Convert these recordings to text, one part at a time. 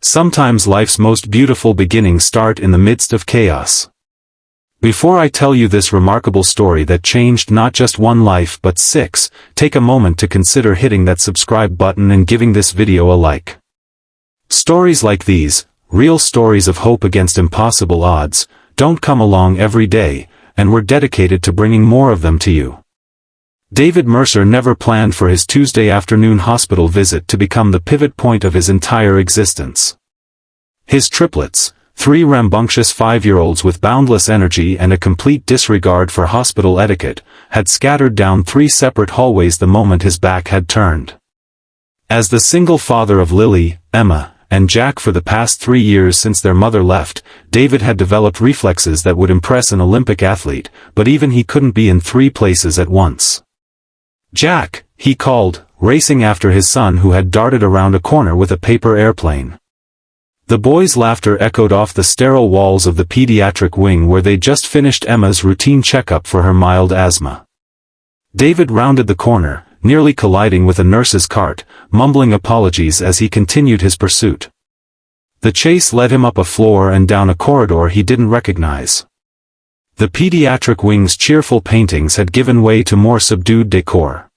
Sometimes life's most beautiful beginnings start in the midst of chaos. Before I tell you this remarkable story that changed not just one life but 6, take a moment to consider hitting that subscribe button and giving this video a like. Stories like these, real stories of hope against impossible odds, don't come along every day, and we're dedicated to bringing more of them to you. David Mercer never planned for his Tuesday afternoon hospital visit to become the pivot point of his entire existence. His triplets, 3 rambunctious 5-year-olds with boundless energy and a complete disregard for hospital etiquette, had scattered down 3 separate hallways the moment his back had turned. As the single father of Lily, Emma, and Jack for the past 3 years since their mother left, David had developed reflexes that would impress an Olympic athlete, but even he couldn't be in 3 places at once. "Jack," he called, racing after his son who had darted around a corner with a paper airplane. The boys' laughter echoed off the sterile walls of the pediatric wing where they'd just finished Emma's routine checkup for her mild asthma. David rounded the corner, nearly colliding with a nurse's cart, mumbling apologies as he continued his pursuit. The chase led him up a floor and down a corridor he didn't recognize. The pediatric wing's cheerful paintings had given way to more subdued decor.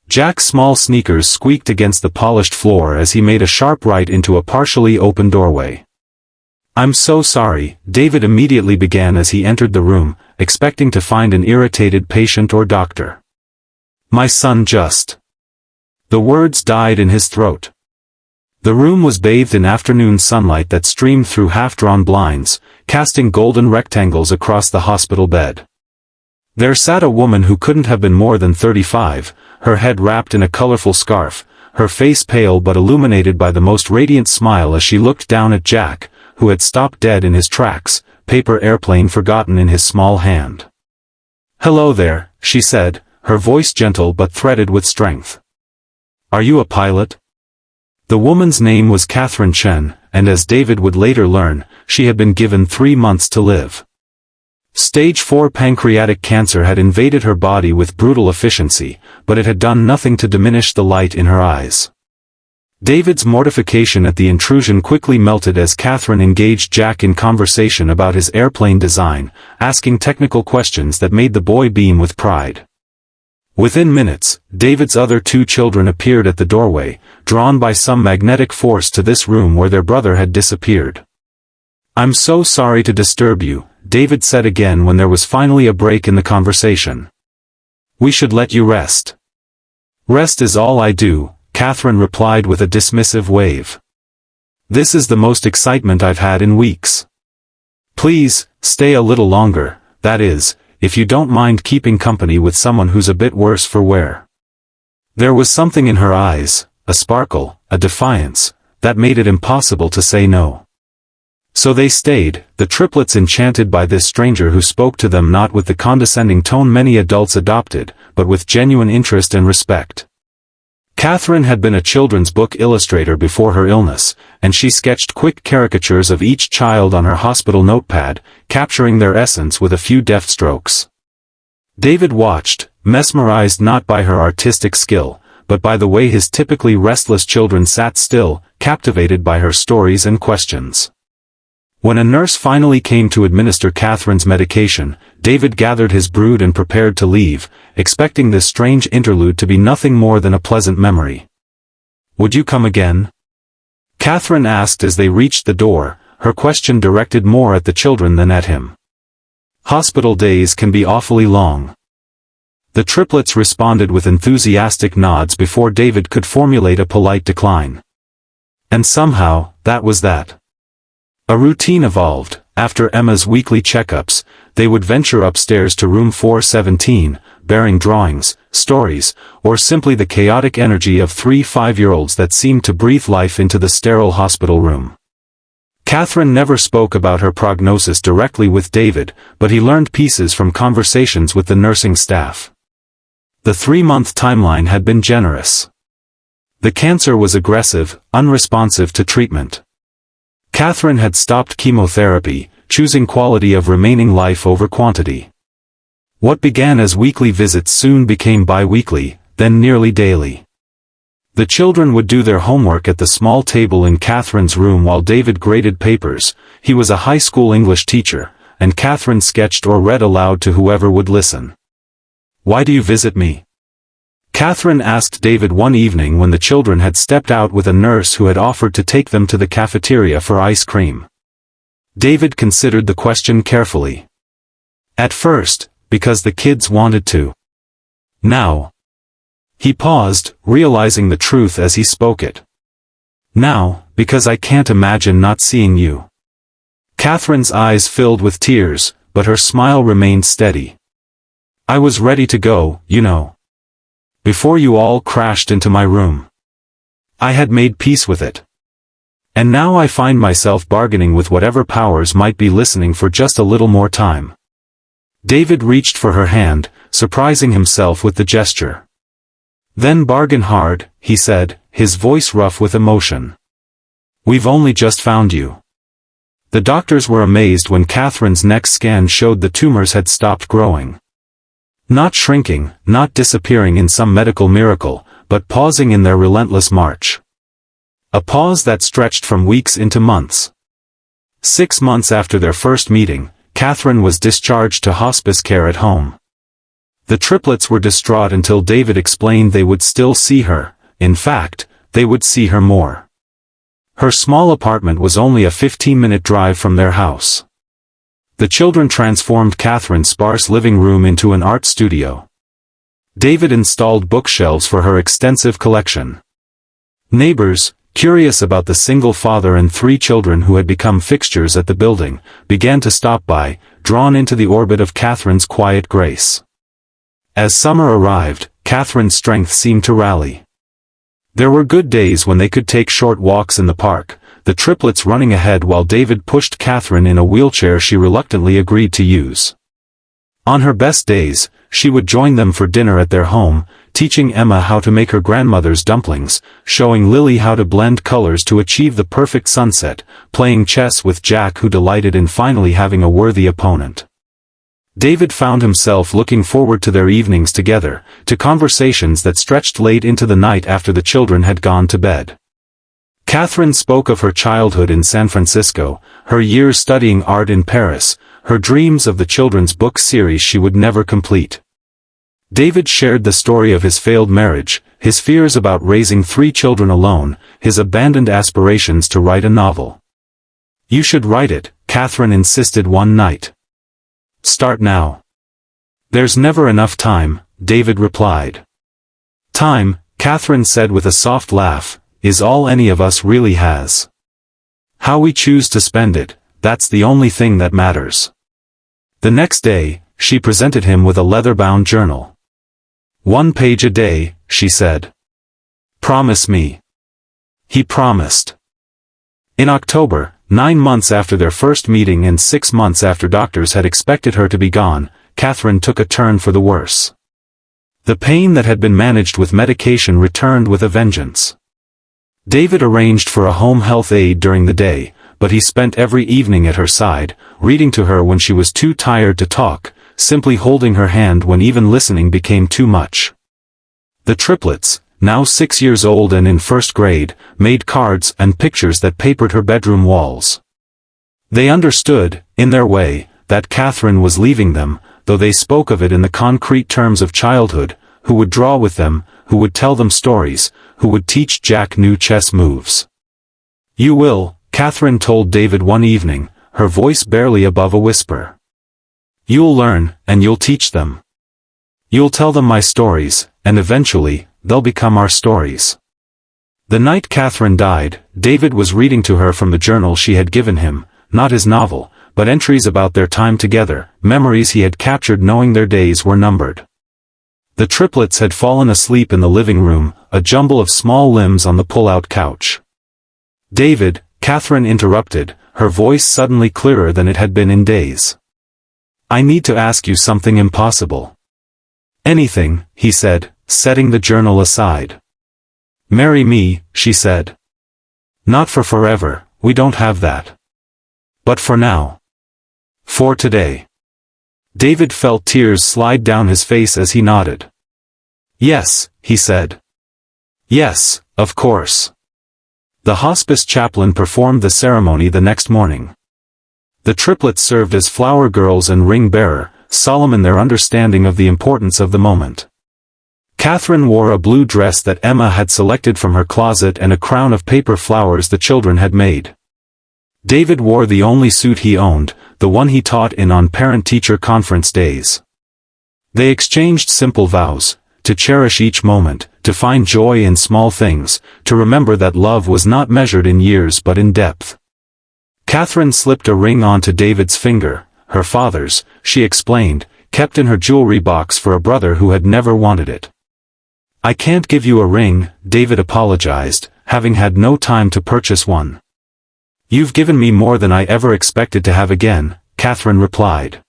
Jack's small sneakers squeaked against the polished floor as he made a sharp right into a partially open doorway. "I'm so sorry," David immediately began as he entered the room, expecting to find an irritated patient or doctor. "My son just..." The words died in his throat. The room was bathed in afternoon sunlight that streamed through half-drawn blinds, casting golden rectangles across the hospital bed. There sat a woman who couldn't have been more than 35, her head wrapped in a colorful scarf, her face pale but illuminated by the most radiant smile as she looked down at Jack, who had stopped dead in his tracks, paper airplane forgotten in his small hand. "Hello there," she said, her voice gentle but threaded with strength. "Are you a pilot?" The woman's name was Katherine Chen, and as David would later learn, she had been given 3 months to live. Stage 4 pancreatic cancer had invaded her body with brutal efficiency, but it had done nothing to diminish the light in her eyes. David's mortification at the intrusion quickly melted as Katherine engaged Jack in conversation about his airplane design, asking technical questions that made the boy beam with pride. Within minutes, David's other 2 children appeared at the doorway, drawn by some magnetic force to this room where their brother had disappeared. "I'm so sorry to disturb you," David said again when there was finally a break in the conversation. "We should let you rest." "Rest is all I do," Katherine replied with a dismissive wave. "This is the most excitement I've had in weeks. Please, stay a little longer, that is, if you don't mind keeping company with someone who's a bit worse for wear." There was something in her eyes, a sparkle, a defiance, that made it impossible to say no. So they stayed, the triplets enchanted by this stranger who spoke to them not with the condescending tone many adults adopted, but with genuine interest and respect. Katherine had been a children's book illustrator before her illness, and she sketched quick caricatures of each child on her hospital notepad, capturing their essence with a few deft strokes. David watched, mesmerized not by her artistic skill, but by the way his typically restless children sat still, captivated by her stories and questions. When a nurse finally came to administer Katherine's medication, David gathered his brood and prepared to leave, expecting this strange interlude to be nothing more than a pleasant memory. "Would you come again?" Katherine asked as they reached the door, her question directed more at the children than at him. "Hospital days can be awfully long." The triplets responded with enthusiastic nods before David could formulate a polite decline. And somehow, that was that. A routine evolved. After Emma's weekly checkups, they would venture upstairs to room 417, bearing drawings, stories, or simply the chaotic energy of 3 5-year-olds that seemed to breathe life into the sterile hospital room. Katherine never spoke about her prognosis directly with David, but he learned pieces from conversations with the nursing staff. The 3-month timeline had been generous. The cancer was aggressive, unresponsive to treatment. Katherine had stopped chemotherapy, choosing quality of remaining life over quantity. What began as weekly visits soon became bi-weekly, then nearly daily. The children would do their homework at the small table in Catherine's room while David graded papers. He was a high school English teacher, and Katherine sketched or read aloud to whoever would listen. "Why do you visit me?" Katherine asked David one evening when the children had stepped out with a nurse who had offered to take them to the cafeteria for ice cream. David considered the question carefully. At first, because the kids wanted to. Now. He paused, realizing the truth as he spoke it. "Now, because I can't imagine not seeing you." Catherine's eyes filled with tears, but her smile remained steady. "I was ready to go, you know. Before you all crashed into my room. I had made peace with it. And now I find myself bargaining with whatever powers might be listening for just a little more time." David reached for her hand, surprising himself with the gesture. "Then bargain hard," he said, his voice rough with emotion. "We've only just found you." The doctors were amazed when Catherine's next scan showed the tumors had stopped growing. Not shrinking, not disappearing in some medical miracle, but pausing in their relentless march. A pause that stretched from weeks into months. 6 months after their first meeting, Katherine was discharged to hospice care at home. The triplets were distraught until David explained they would still see her. In fact, they would see her more. Her small apartment was only a 15-minute drive from their house. The children transformed Katherine's sparse living room into an art studio. David installed bookshelves for her extensive collection. Neighbors, curious about the single father and 3 children who had become fixtures at the building, began to stop by, drawn into the orbit of Katherine's quiet grace. As summer arrived, Katherine's strength seemed to rally. There were good days when they could take short walks in the park, the triplets running ahead while David pushed Katherine in a wheelchair she reluctantly agreed to use. On her best days, she would join them for dinner at their home, teaching Emma how to make her grandmother's dumplings, showing Lily how to blend colors to achieve the perfect sunset, playing chess with Jack who delighted in finally having a worthy opponent. David found himself looking forward to their evenings together, to conversations that stretched late into the night after the children had gone to bed. Katherine spoke of her childhood in San Francisco, her years studying art in Paris, her dreams of the children's book series she would never complete. David shared the story of his failed marriage, his fears about raising 3 children alone, his abandoned aspirations to write a novel. "You should write it," Katherine insisted one night. "Start now." "There's never enough time," David replied. "Time," Katherine said with a soft laugh, "is all any of us really has. How we choose to spend it, that's the only thing that matters." The next day, she presented him with a leather-bound journal. "1 page a day," she said. "Promise me." He promised. In October, 9 months after their first meeting and 6 months after doctors had expected her to be gone, Katherine took a turn for the worse. The pain that had been managed with medication returned with a vengeance. David arranged for a home health aide during the day, but he spent every evening at her side, reading to her when she was too tired to talk, simply holding her hand when even listening became too much. The triplets, now 6 years old and in first grade, made cards and pictures that papered her bedroom walls. They understood, in their way, that Katherine was leaving them, though they spoke of it in the concrete terms of childhood, who would draw with them, who would tell them stories, who would teach Jack new chess moves. "You will," Katherine told David one evening, her voice barely above a whisper. "You'll learn, and you'll teach them. You'll tell them my stories, and eventually, they'll become our stories." The night Katherine died, David was reading to her from the journal she had given him, not his novel, but entries about their time together, memories he had captured knowing their days were numbered. The triplets had fallen asleep in the living room, a jumble of small limbs on the pull-out couch. "David," Katherine interrupted, her voice suddenly clearer than it had been in days. "I need to ask you something impossible." "Anything," he said, setting the journal aside. "Marry me," she said. "Not for forever, we don't have that. But for now. For today." David felt tears slide down his face as he nodded. "Yes," he said. "Yes, Of course. The hospice chaplain performed the ceremony the next morning. The triplets served as flower girls and ring bearer, solemn in their understanding of the importance of the moment. Katherine wore a blue dress that Emma had selected from her closet and a crown of paper flowers the children had made. David wore the only suit he owned, the one he taught in on parent-teacher conference days. They exchanged simple vows, to cherish each moment, to find joy in small things, to remember that love was not measured in years but in depth. Katherine slipped a ring onto David's finger, her father's, she explained, kept in her jewelry box for a brother who had never wanted it. "I can't give you a ring," David apologized, having had no time to purchase one. "You've given me more than I ever expected to have again," Katherine replied.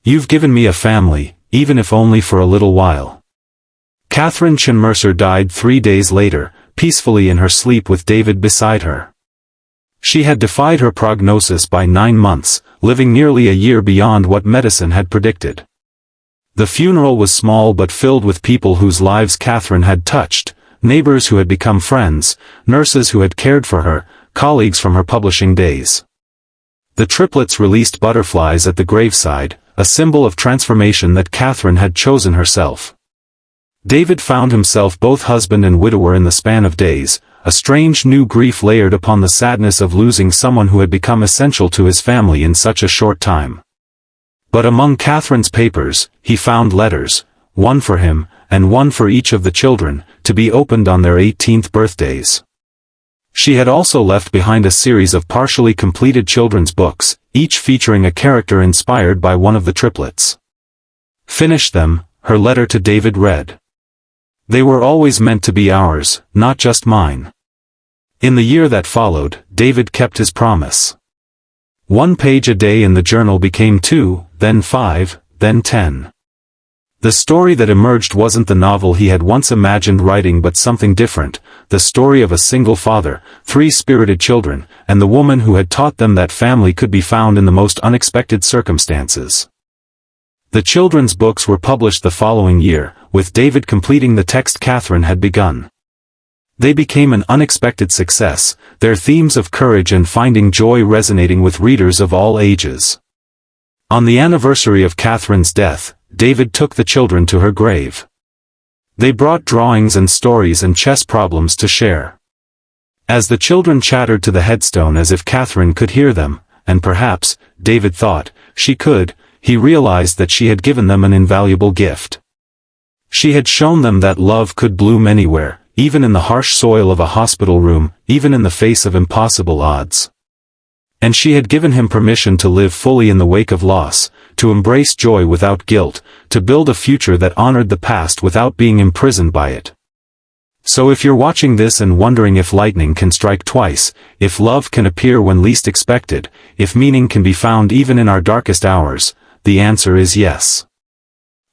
"You've given me a family, even if only for a little while." Katherine Mercer died 3 days later, peacefully in her sleep with David beside her. She had defied her prognosis by 9 months, living nearly a year beyond what medicine had predicted. The funeral was small but filled with people whose lives Katherine had touched, neighbors who had become friends, nurses who had cared for her, colleagues from her publishing days. The triplets released butterflies at the graveside, a symbol of transformation that Katherine had chosen herself. David found himself both husband and widower in the span of days, a strange new grief layered upon the sadness of losing someone who had become essential to his family in such a short time. But among Katherine's papers, he found letters, one for him, and one for each of the children, to be opened on their 18th birthdays. She had also left behind a series of partially completed children's books, each featuring a character inspired by one of the triplets. "Finish them," her letter to David read. "They were always meant to be ours, not just mine." In the year that followed, David kept his promise. 1 page a day in the journal became 2, then 5, then 10. The story that emerged wasn't the novel he had once imagined writing but something different, the story of a single father, 3 spirited children, and the woman who had taught them that family could be found in the most unexpected circumstances. The children's books were published the following year, with David completing the text Katherine had begun. They became an unexpected success, their themes of courage and finding joy resonating with readers of all ages. On the anniversary of Katherine's death, David took the children to her grave. They brought drawings and stories and chess problems to share. As the children chattered to the headstone as if Katherine could hear them, and perhaps, David thought, she could, he realized that she had given them an invaluable gift. She had shown them that love could bloom anywhere, even in the harsh soil of a hospital room, even in the face of impossible odds. And she had given him permission to live fully in the wake of loss, to embrace joy without guilt, to build a future that honored the past without being imprisoned by it. So if you're watching this and wondering if lightning can strike twice, if love can appear when least expected, if meaning can be found even in our darkest hours, the answer is yes.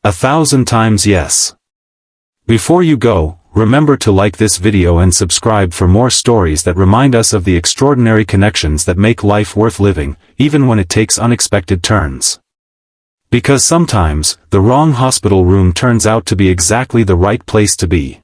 1,000 times yes. Before you go, remember to like this video and subscribe for more stories that remind us of the extraordinary connections that make life worth living, even when it takes unexpected turns. Because sometimes, the wrong hospital room turns out to be exactly the right place to be.